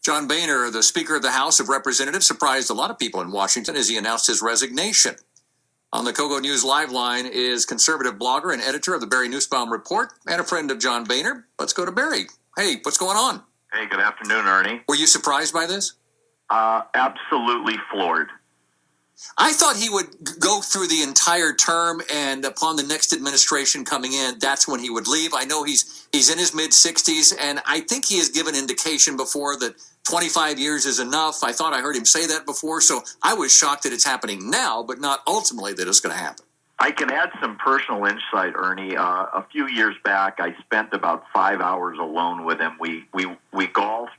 John Boehner, the Speaker of the House of Representatives, surprised a lot of people in Washington as he announced his resignation. On the KOGO News Live line is conservative blogger and editor of the Barry Nussbaum Report and a friend of John Boehner. Let's go to Barry. Hey, what's going on? Hey, good afternoon, Ernie. Were you surprised by this? Absolutely floored. I thought he would go through the entire term, and upon the next administration coming in, that's when he would leave. I know he's in his mid-60s, and I think he has given indication before that 25 years is enough. I thought I heard him say that before, so I was shocked that it's happening now, but not ultimately that it's going to happen. I can add some personal insight, Ernie. A few years back, I spent about 5 hours alone with him. We golfed.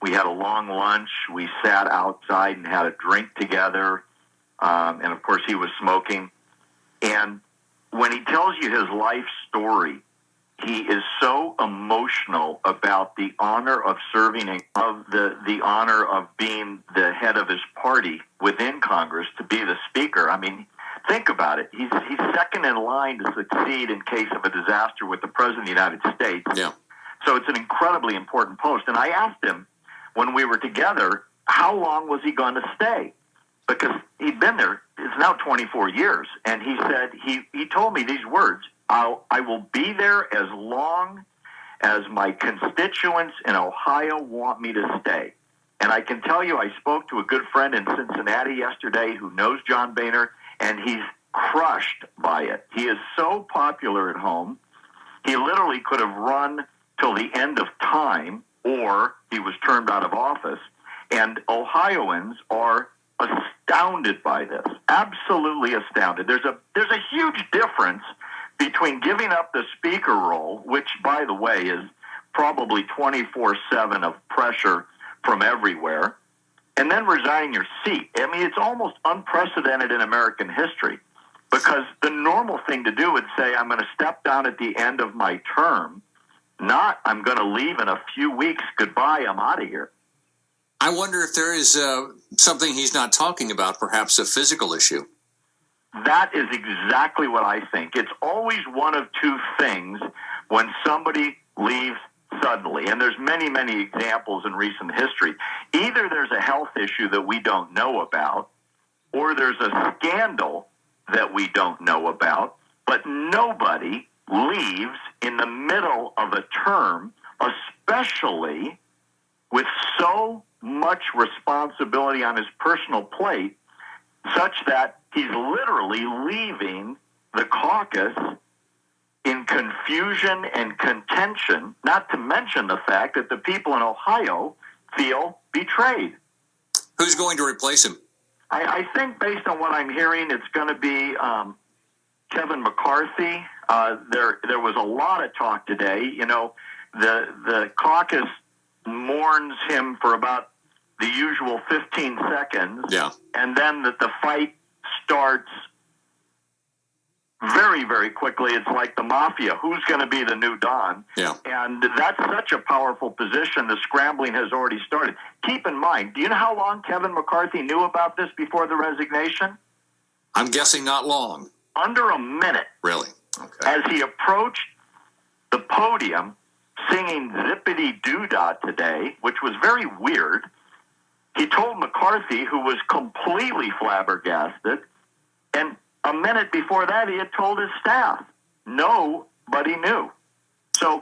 We had a long lunch. We sat outside and had a drink together. And, of course, he was smoking. And when he tells you his life story, he is so emotional about the honor of serving and of the honor of being the head of his party within Congress to be the speaker. I mean, think about it. He's second in line to succeed in case of a disaster with the President of the United States. Yeah. So it's an incredibly important post. And I asked him when we were together, how long was he going to stay? Because he'd been there, it's now 24 years. And he said, he told me these words, I will be there as long as my constituents in Ohio want me to stay. And I can tell you, I spoke to a good friend in Cincinnati yesterday who knows John Boehner, and he's crushed by it. He is so popular at home, he literally could have run till the end of time, or he was turned out of office. And Ohioans are astounded by this, absolutely astounded. There's a huge difference between giving up the speaker role, which, by the way, is probably 24/7 of pressure from everywhere, and then resigning your seat. I mean, it's almost unprecedented in American history, because the normal thing to do would say, I'm going to step down at the end of my term, not I'm going to leave in a few weeks. Goodbye, I'm out of here. I wonder if there is something he's not talking about, perhaps a physical issue. That is exactly what I think. It's always one of two things when somebody leaves suddenly, and there's many, many examples in recent history. Either there's a health issue that we don't know about, or there's a scandal that we don't know about, but nobody leaves in the middle of a term, especially with so much responsibility on his personal plate, such that he's literally leaving the caucus in confusion and contention, not to mention the fact that the people in Ohio feel betrayed. Who's going to replace him? I think, based on what I'm hearing, it's going to be Kevin McCarthy. There was a lot of talk today. You know, the caucus mourns him for about the usual 15 seconds. Yeah. And then the fight starts very, very quickly. It's like the mafia. Who's going to be the new Don? Yeah. And that's such a powerful position. The scrambling has already started. Keep in mind, do you know how long Kevin McCarthy knew about this before the resignation? I'm guessing not long. Under a minute. Really? Okay. As he approached the podium singing Zippity Doo-Dah today, which was very weird, he told McCarthy, who was completely flabbergasted, and a minute before that he had told his staff. Nobody knew. So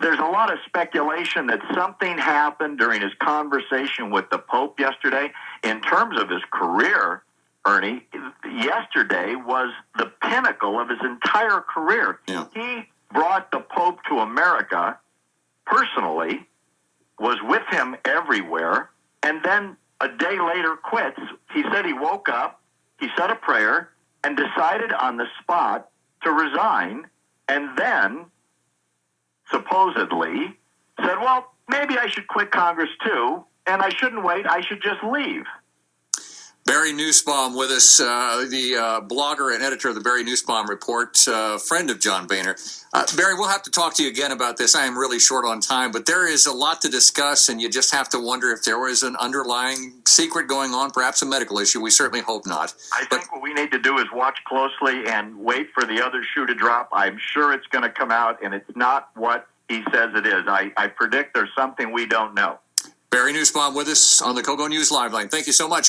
there's a lot of speculation that something happened during his conversation with the Pope yesterday. In terms of his career, Ernie, yesterday was the pinnacle of his entire career. Yeah. He brought the Pope to America personally, was with him everywhere, and then a day later quits. He said he woke up, he said a prayer, and decided on the spot to resign, and then supposedly said, well, maybe I should quit Congress too, and I shouldn't wait, I should just leave. Barry Nussbaum with us, the blogger and editor of the Barry Nussbaum Report, friend of John Boehner. Barry, we'll have to talk to you again about this. I am really short on time, but there is a lot to discuss, and you just have to wonder if there was an underlying secret going on, perhaps a medical issue. We certainly hope not. I think what we need to do is watch closely and wait for the other shoe to drop. I'm sure it's going to come out, and it's not what he says it is. I predict there's something we don't know. Barry Nussbaum with us on the KOGO News Live Line. Thank you so much.